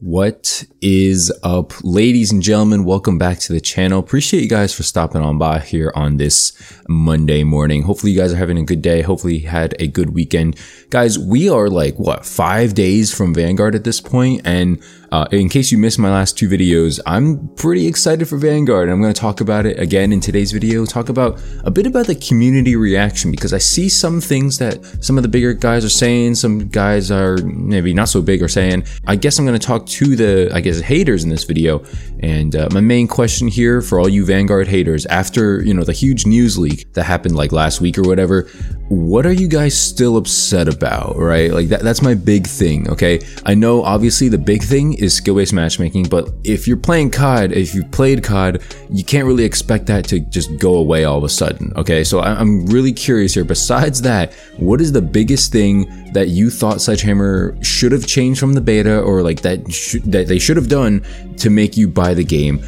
What is up, ladies and gentlemen? Welcome back to the channel. Appreciate you guys for stopping on by here on this Monday morning. Hopefully you guys are having a good day. Hopefully you had a good weekend. Guys, we are like, 5 days from Vanguard at this point, and in case you missed my last two videos, I'm pretty excited for Vanguard. I'm going to talk about it again in today's video, talk about a bit about the community reaction, because I see some things that some of the bigger guys are saying, some guys are maybe not so big are saying. I guess I'm going to talk to the, haters in this video. And my main question here for all you Vanguard haters, after, the huge news leak that happened like last week or whatever, what are you guys still upset about, right? Like that's my big thing, okay? I know obviously the big thing is skill-based matchmaking, but if you're playing COD, if you've played COD, you can't really expect that to just go away all of a sudden, okay? So I'm really curious here. Besides that, what is the biggest thing that you thought Sledgehammer should have changed from the beta, or like that they should have done to make you buy the game?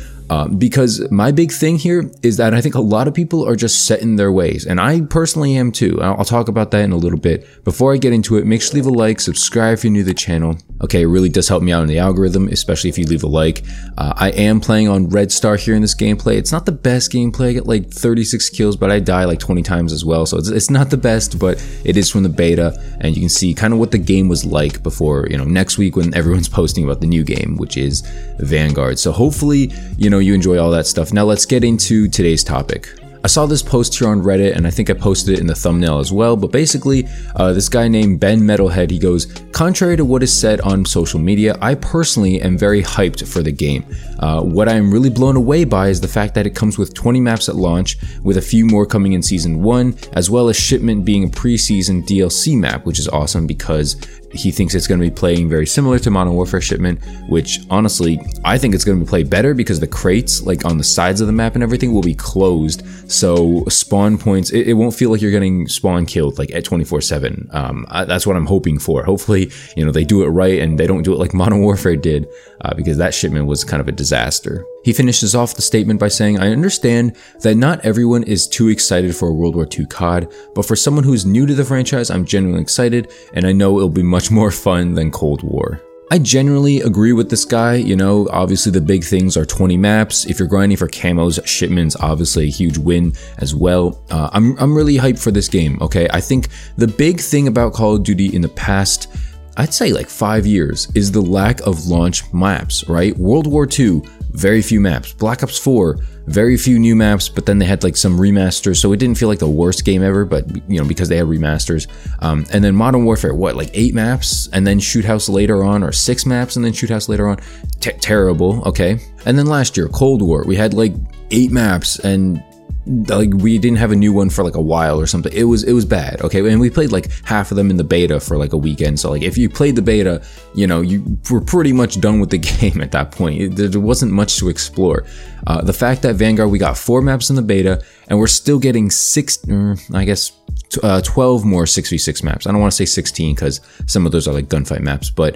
Because my big thing here is that I think a lot of people are just set in their ways, and I personally am too. I'll talk about that in a little bit. Before I get into it, make sure to leave a like, subscribe if you're new to the channel. Okay, it really does help me out in the algorithm, especially if you leave a like. I am playing on Red Star here in this gameplay. It's not the best gameplay. I get like 36 kills, but I die like 20 times as well. So it's not the best, but it is from the beta, and you can see kind of what the game was like before, next week when everyone's posting about the new game, which is Vanguard. So hopefully, you enjoy all that stuff. Now let's get into today's topic. I saw this post here on Reddit, and I think I posted it in the thumbnail as well, but basically this guy named Ben Metalhead, he goes, contrary to what is said on social media, I personally am very hyped for the game. What I am really blown away by is the fact that it comes with 20 maps at launch, with a few more coming in Season 1, as well as Shipment being a pre-season DLC map, which is awesome because he thinks it's going to be playing very similar to Modern Warfare Shipment, which honestly, I think it's going to be played better because the crates, like on the sides of the map and everything, will be closed. So spawn points, it won't feel like you're getting spawn killed like at 24/7. That's what I'm hoping for. Hopefully, they do it right and they don't do it like Modern Warfare did, because that Shipment was kind of a disaster. He finishes off the statement by saying, I understand that not everyone is too excited for a World War II COD, but for someone who's new to the franchise, I'm genuinely excited, and I know it'll be much more fun than Cold War. I generally agree with this guy. Obviously the big things are 20 maps. If you're grinding for camos, Shipment's obviously a huge win as well. I'm really hyped for this game, okay? I think the big thing about Call of Duty in the past, I'd say like 5 years, is the lack of launch maps, right? World War II, very few maps. Black Ops 4, very few new maps, but then they had like some remasters, so it didn't feel like the worst game ever, but because they had remasters. And then Modern Warfare, like 8 maps, and then Shoot House later on, or 6 maps and then Shoot House later on. Terrible, okay? And then last year, Cold War, we had like 8 maps, and like we didn't have a new one for like a while or something. It was bad, okay? And we played like half of them in the beta for like a weekend. So like if you played the beta, you were pretty much done with the game at that point. There wasn't much to explore. The fact that Vanguard, we got 4 maps in the beta, and we're still getting 12 more 6v6 maps. I don't want to say 16 because some of those are like gunfight maps, but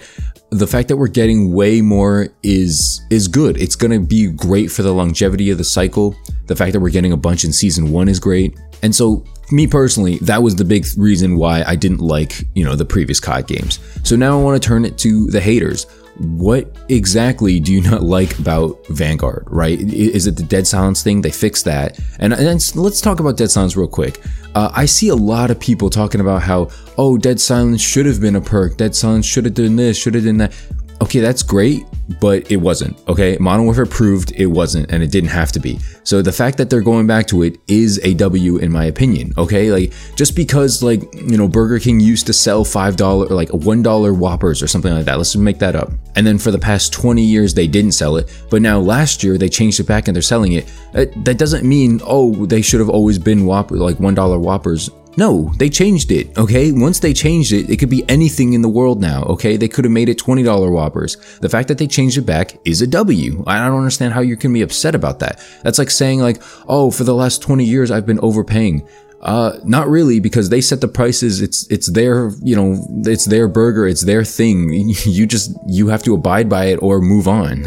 the fact that we're getting way more is good. It's going to be great for the longevity of the cycle. The fact that we're getting a bunch in Season 1 is great. And so, me personally, that was the big reason why I didn't like, the previous COD games. So now I want to turn it to the haters. What exactly do you not like about Vanguard, right? Is it the Dead Silence thing? They fixed that. And let's talk about Dead Silence real quick. I see a lot of people talking about how, oh, Dead Silence should have been a perk. Dead Silence should have done this, should have done that. Okay, that's great, but it wasn't, okay? Modern Warfare proved it wasn't, and it didn't have to be. So the fact that they're going back to it is a W in my opinion, okay? Like, just because, like, Burger King used to sell $5, or like $1 Whoppers or something like that, let's just make that up. And then for the past 20 years, they didn't sell it, but now last year, they changed it back and they're selling it. That doesn't mean, oh, they should have always been Whopper, like $1 Whoppers. No, they changed it, okay? Once they changed it, it could be anything in the world now, okay? They could have made it $20 Whoppers. The fact that they changed it back is a W. I don't understand how you can be upset about that. That's like saying like, oh, for the last 20 years, I've been overpaying. Not really, because they set the prices. It's their, it's their burger. It's their thing. You have to abide by it or move on.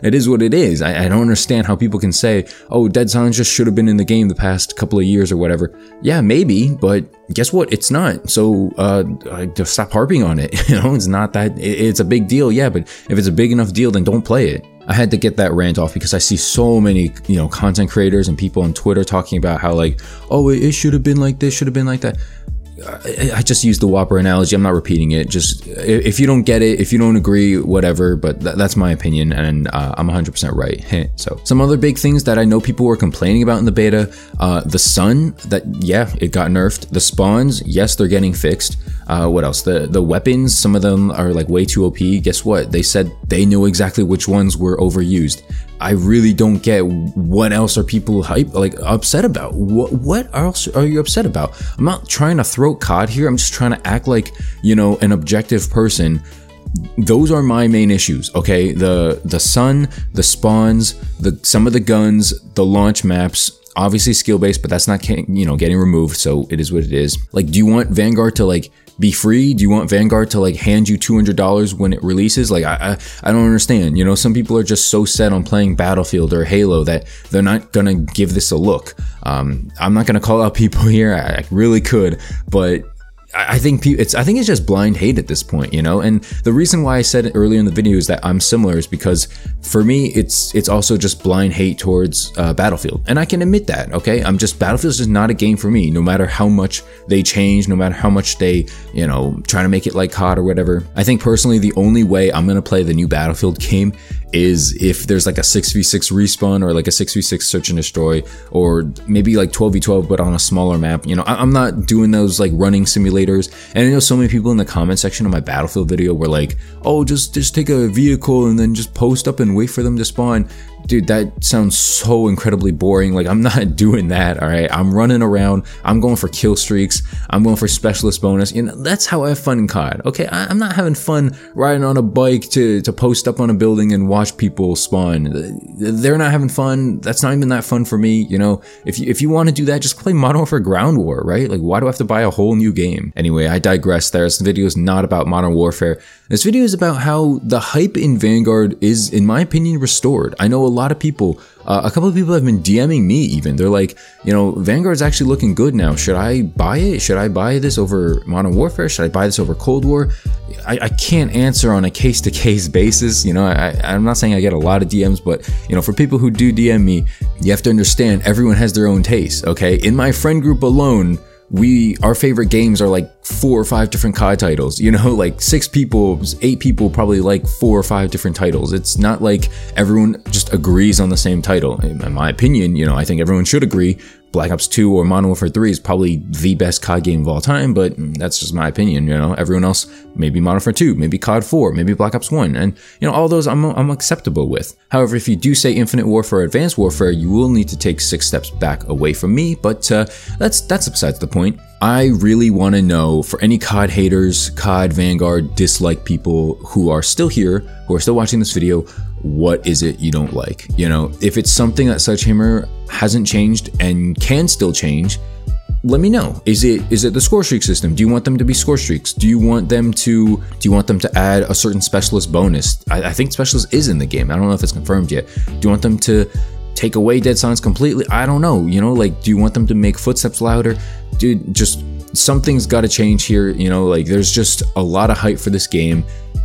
It is what it is. I don't understand how people can say, oh, Dead Silence just should have been in the game the past couple of years or whatever. Yeah, maybe, but guess what? It's not. So just stop harping on it. You know, it's not that, it's a big deal. Yeah, but if it's a big enough deal, then don't play it. I had to get that rant off because I see so many, you know, content creators and people on Twitter talking about how like, oh, it should have been like this, should have been like that. I just used the Whopper analogy. I'm not repeating it. Just if you don't get it, if you don't agree, whatever, but that's my opinion, and I'm 100% right. So some other big things that I know people were complaining about in the beta, the sun, that yeah, it got nerfed. The spawns, yes, they're getting fixed. What else? The weapons, some of them are like way too OP. Guess what? They said they knew exactly which ones were overused. I really don't get what else are people upset about. What else are you upset about? I'm not trying to throat COD here. I'm just trying to act like, you know, an objective person. Those are my main issues, okay? The sun, the spawns, some of the guns, the launch maps, obviously skill-based, but that's not, you know, getting removed, so it is what it is. Like, do you want Vanguard to like be free? Do you want Vanguard to like hand you $200 when it releases? Like, I don't understand. You know, some people are just so set on playing Battlefield or Halo that they're not gonna give this a look. I'm not gonna call out people here. I really could, but I think it's just blind hate at this point, you know. And the reason why I said it earlier in the video is that I'm similar is because for me it's also just blind hate towards Battlefield, and I can admit that. Okay, Battlefield's just not a game for me. No matter how much they change, no matter how much they, you know, try to make it like COD or whatever. I think personally the only way I'm gonna play the new Battlefield game is if there's like a 6v6 respawn or like a 6v6 search and destroy, or maybe like 12v12 but on a smaller map. You know, I'm not doing those like running simulators. And I know so many people in the comment section of my Battlefield video were like, oh, just take a vehicle and then just post up and wait for them to spawn. Dude, that sounds so incredibly boring. Like, I'm not doing that, all right? I'm running around, I'm going for kill streaks, I'm going for specialist bonus. You know, that's how I have fun in COD, okay? I'm not having fun riding on a bike to post up on a building and watch people spawn. They're not having fun. That's not even that fun for me, you know? If you want to do that, just play Modern Warfare Ground War, right? Like, why do I have to buy a whole new game? Anyway, I digress there. This video is not about Modern Warfare. This video is about how the hype in Vanguard is, in my opinion, restored. I know a lot of people, a couple of people have been DMing me even. They're like, you know, Vanguard's actually looking good now. Should I buy it? Should I buy this over Modern Warfare? Should I buy this over Cold War? I can't answer on a case-to-case basis. You know, I'm not saying I get a lot of DMs, but, you know, for people who do DM me, you have to understand everyone has their own taste, okay? In my friend group alone, our favorite games are like 4 or 5 different COD titles, you know, like 6 people, 8 people probably like 4 or 5 different titles. It's not like everyone just agrees on the same title. In my opinion, you know, I think everyone should agree. Black Ops 2 or Modern Warfare 3 is probably the best COD game of all time, but that's just my opinion, you know. Everyone else, maybe Modern Warfare 2, maybe COD 4, maybe Black Ops 1, and, you know, all those I'm acceptable with. However, if you do say Infinite Warfare or Advanced Warfare, you will need to take 6 steps back away from me, but that's besides the point. I really want to know, for any COD haters, COD Vanguard dislike people who are still here, who are still watching this video, what is it you don't like? You know, if it's something that Sledgehammer hasn't changed and can still change, let me know. Is it the score streak system? Do you want them to be score streaks? Do you want them to add a certain specialist bonus? I think specialist is in the game. I don't know if it's confirmed yet. Do you want them to take away dead silence completely? I don't know. You know, like, do you want them to make footsteps louder? Dude, just something's got to change here. You know, like, there's just a lot of hype for this game.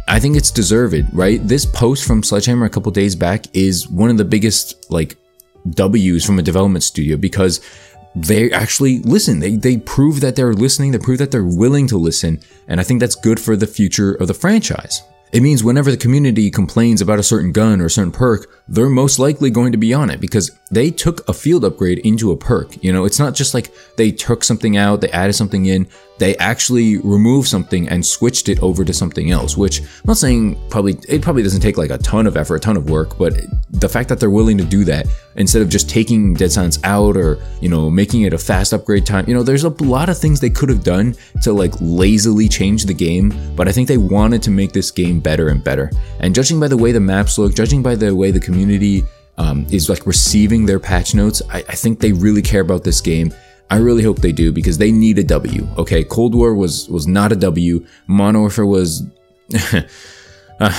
I think it's deserved, right? This post from Sledgehammer a couple days back is one of the biggest, like, W's from a development studio, because they actually listen. They prove that they're listening. They prove that they're willing to listen. And I think that's good for the future of the franchise. It means whenever the community complains about a certain gun or a certain perk, they're most likely going to be on it because they took a field upgrade into a perk. You know, it's not just like they took something out, they added something in. They actually removed something and switched it over to something else, which I'm not saying it probably doesn't take like a ton of effort, a ton of work, but the fact that they're willing to do that instead of just taking dead silence out or, you know, making it a fast upgrade time, you know, there's a lot of things they could have done to like lazily change the game, but I think they wanted to make this game better and better. And judging by the way the maps look, judging by the way the community is like receiving their patch notes, I think they really care about this game. I really hope they do, because they need a W. Okay, Cold War was not a W. Modern Warfare was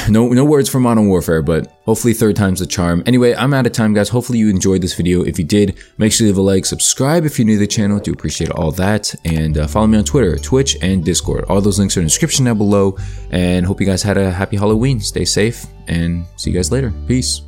No words for Modern Warfare, but hopefully third time's the charm. Anyway, I'm out of time, guys. Hopefully you enjoyed this video. If you did, make sure to leave a like, subscribe if you're new to the channel. Do appreciate all that. And follow me on Twitter, Twitch, and Discord. All those links are in the description down below. And hope you guys had a happy Halloween. Stay safe, and see you guys later. Peace.